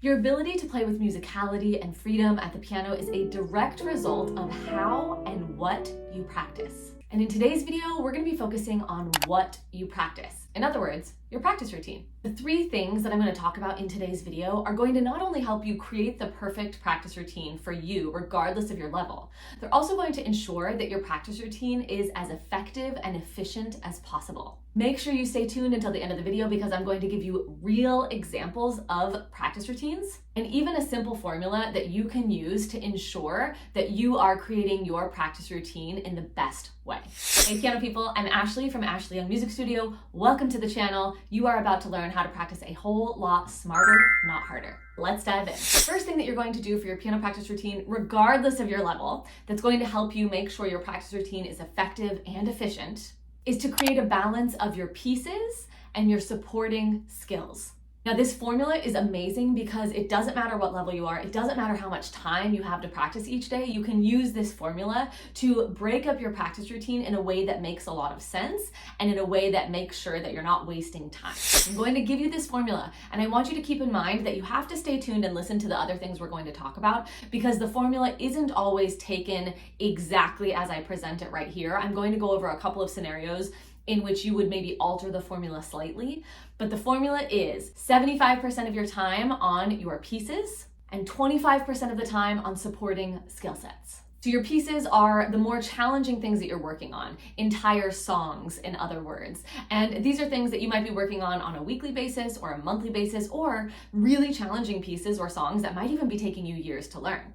Your ability to play with musicality and freedom at the piano is a direct result of how and what you practice. And in today's video, we're going to be focusing on what you practice. In other words, your practice routine. The three things that I'm going to talk about in today's video are going to not only help you create the perfect practice routine for you, regardless of your level, they're also going to ensure that your practice routine is as effective and efficient as possible. Make sure you stay tuned until the end of the video because I'm going to give you real examples of practice routines and even a simple formula that you can use to ensure that you are creating your practice routine in the best way. Hey piano people, I'm Ashley from Ashley Young Music Studio. Welcome to the channel. You are about to learn how to practice a whole lot smarter, not harder. Let's dive in. The first thing that you're going to do for your piano practice routine, regardless of your level, that's going to help you make sure your practice routine is effective and efficient, is to create a balance of your pieces and your supporting skills. Now, this formula is amazing because it doesn't matter what level you are. It doesn't matter how much time you have to practice each day. You can use this formula to break up your practice routine in a way that makes a lot of sense and in a way that makes sure that you're not wasting time. I'm going to give you this formula, and I want you to keep in mind that you have to stay tuned and listen to the other things we're going to talk about because the formula isn't always taken exactly as I present it right here. I'm going to go over a couple of scenarios in which you would maybe alter the formula slightly. But the formula is 75% of your time on your pieces and 25% of the time on supporting skill sets. So your pieces are the more challenging things that you're working on, entire songs, in other words. And these are things that you might be working on a weekly basis or a monthly basis, or really challenging pieces or songs that might even be taking you years to learn.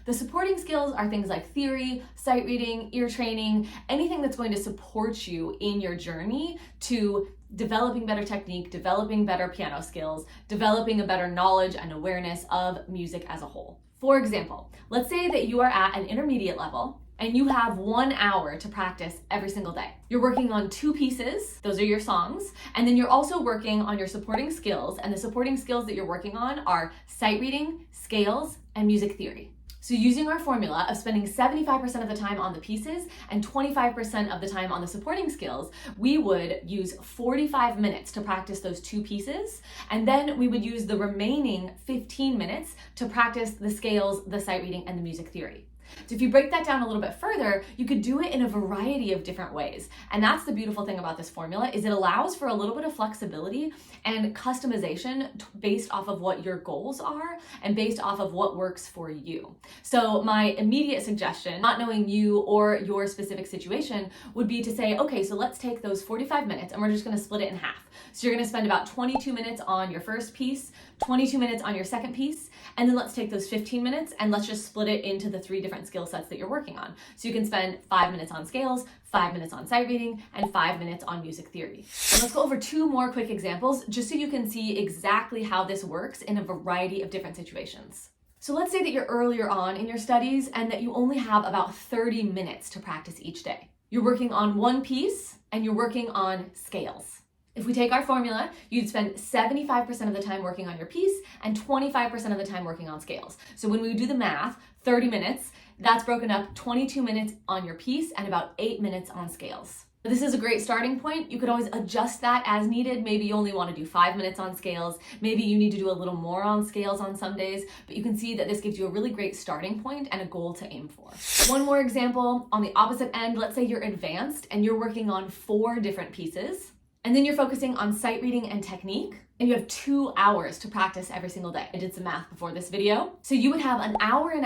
The supporting skills are things like theory, sight reading, ear training, anything that's going to support you in your journey to developing better technique, developing better piano skills, developing a better knowledge and awareness of music as a whole. For example, let's say that you are at an intermediate level and you have 1 hour to practice every single day. You're working on 2 pieces, those are your songs, and then you're also working on your supporting skills, and the supporting skills that you're working on are sight reading, scales, and music theory. So using our formula of spending 75% of the time on the pieces and 25% of the time on the supporting skills, we would use 45 minutes to practice those 2 pieces, and then we would use the remaining 15 minutes to practice the scales, the sight reading, and the music theory. So if you break that down a little bit further, you could do it in a variety of different ways. And that's the beautiful thing about this formula is it allows for a little bit of flexibility and customization based off of what your goals are and based off of what works for you. So my immediate suggestion, not knowing you or your specific situation, would be to say, okay, so let's take those 45 minutes and we're just going to split it in half. So you're going to spend about 22 minutes on your first piece, 22 minutes on your second piece, and then let's take those 15 minutes and let's just split it into the 3 different skill sets that you're working on. So you can spend 5 minutes on scales, 5 minutes on sight reading, and 5 minutes on music theory. And let's go over 2 more quick examples just so you can see exactly how this works in a variety of different situations. So let's say that you're earlier on in your studies and that you only have about 30 minutes to practice each day. You're working on 1 piece and you're working on scales. If we take our formula, you'd spend 75% of the time working on your piece and 25% of the time working on scales. So when we do the math, 30 minutes, that's broken up 22 minutes on your piece and about 8 minutes on scales. This is a great starting point. You could always adjust that as needed. Maybe you only want to do 5 minutes on scales. Maybe you need to do a little more on scales on some days, but you can see that this gives you a really great starting point and a goal to aim for. One more example, on the opposite end, let's say you're advanced and you're working on 4 different pieces. And then you're focusing on sight reading and technique, and you have 2 hours to practice every single day. I did some math before this video. So you would have 1.5 hours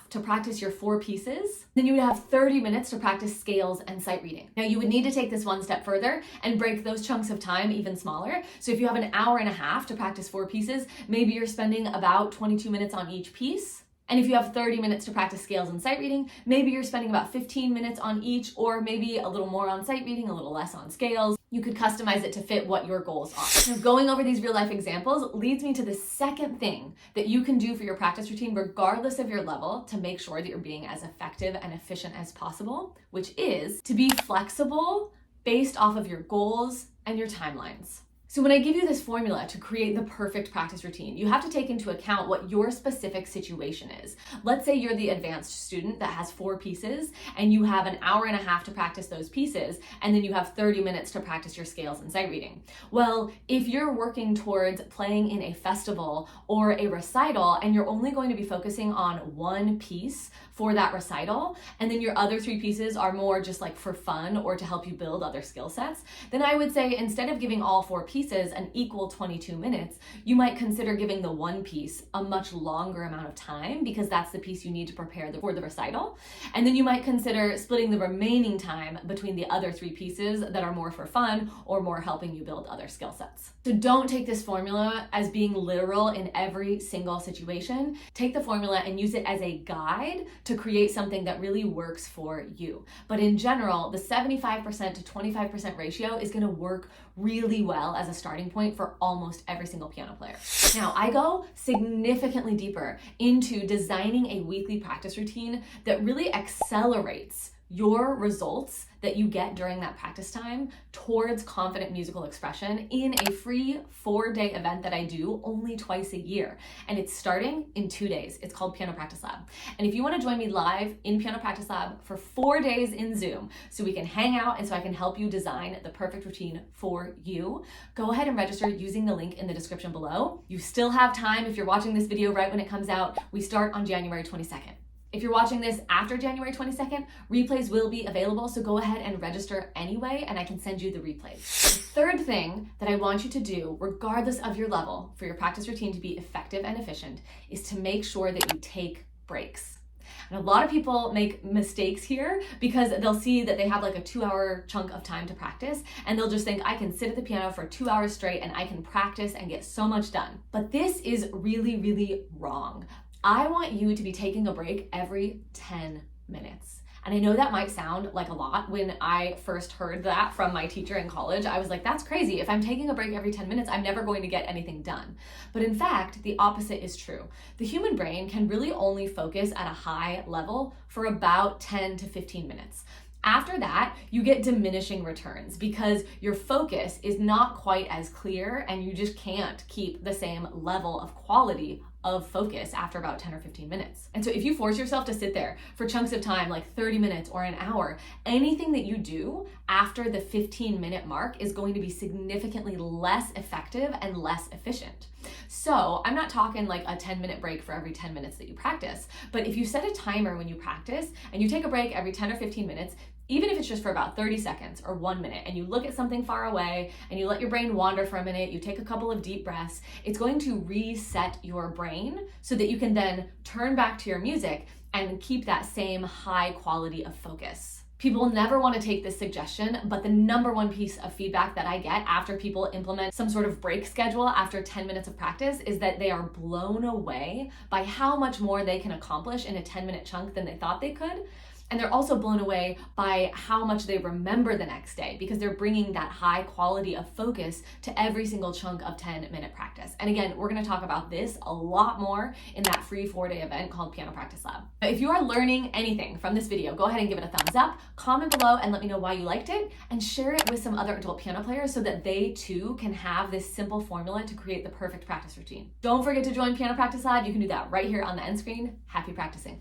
to practice your 4 pieces. Then you would have 30 minutes to practice scales and sight reading. Now you would need to take this one step further and break those chunks of time even smaller. So if you have 1.5 hours to practice 4 pieces, maybe you're spending about 22 minutes on each piece. And if you have 30 minutes to practice scales and sight reading, maybe you're spending about 15 minutes on each, or maybe a little more on sight reading, a little less on scales. You could customize it to fit what your goals are. Now, going over these real life examples leads me to the second thing that you can do for your practice routine, regardless of your level, to make sure that you're being as effective and efficient as possible, which is to be flexible based off of your goals and your timelines. So when I give you this formula to create the perfect practice routine, you have to take into account what your specific situation is. Let's say you're the advanced student that has 4 pieces and you have an hour and a half to practice those pieces, and then you have 30 minutes to practice your scales and sight reading. Well, if you're working towards playing in a festival or a recital and you're only going to be focusing on 1 piece for that recital, and then your other 3 pieces are more just like for fun or to help you build other skill sets, then I would say instead of giving all 4 pieces an equal 22 minutes, you might consider giving the 1 piece a much longer amount of time because that's the piece you need to prepare for the recital. And then you might consider splitting the remaining time between the other 3 pieces that are more for fun or more helping you build other skill sets. So don't take this formula as being literal in every single situation. Take the formula and use it as a guide to create something that really works for you. But in general, the 75% to 25% ratio is going to work really well as a starting point for almost every single piano player. Now, I go significantly deeper into designing a weekly practice routine that really accelerates your results that you get during that practice time towards confident musical expression in a free 4-day event that I do only twice a year. And it's starting in 2 days. It's called Piano Practice Lab. And if you want to join me live in Piano Practice Lab for 4 days in Zoom, so we can hang out and so I can help you design the perfect routine for you, go ahead and register using the link in the description below. You still have time if you're watching this video right when it comes out. We start on January 22nd. If you're watching this after January 22nd, replays will be available, so go ahead and register anyway, and I can send you the replays. The third thing that I want you to do, regardless of your level, for your practice routine to be effective and efficient, is to make sure that you take breaks. And a lot of people make mistakes here because they'll see that they have like a 2-hour chunk of time to practice, and they'll just think, I can sit at the piano for 2 hours straight and I can practice and get so much done. But this is really, really wrong. I want you to be taking a break every 10 minutes. And I know that might sound like a lot. When I first heard that from my teacher in college, I was like, that's crazy. If I'm taking a break every 10 minutes, I'm never going to get anything done. But in fact, the opposite is true. The human brain can really only focus at a high level for about 10 to 15 minutes. After that, you get diminishing returns because your focus is not quite as clear and you just can't keep the same level of quality of focus after about 10 or 15 minutes. And so if you force yourself to sit there for chunks of time, like 30 minutes or an hour, anything that you do after the 15-minute mark is going to be significantly less effective and less efficient. So I'm not talking like a 10-minute break for every 10 minutes that you practice, but if you set a timer when you practice and you take a break every 10 or 15 minutes, even if it's just for about 30 seconds or 1 minute, and you look at something far away and you let your brain wander for a minute, you take a couple of deep breaths, it's going to reset your brain so that you can then turn back to your music and keep that same high quality of focus. People never want to take this suggestion, but the number one piece of feedback that I get after people implement some sort of break schedule after 10 minutes of practice is that they are blown away by how much more they can accomplish in a 10-minute chunk than they thought they could. And they're also blown away by how much they remember the next day because they're bringing that high quality of focus to every single chunk of 10-minute practice. And again, we're going to talk about this a lot more in that free 4-day event called Piano Practice Lab. If you are learning anything from this video, go ahead and give it a thumbs up, comment below and let me know why you liked it, and share it with some other adult piano players so that they too can have this simple formula to create the perfect practice routine. Don't forget to join Piano Practice Lab. You can do that right here on the end screen. Happy practicing.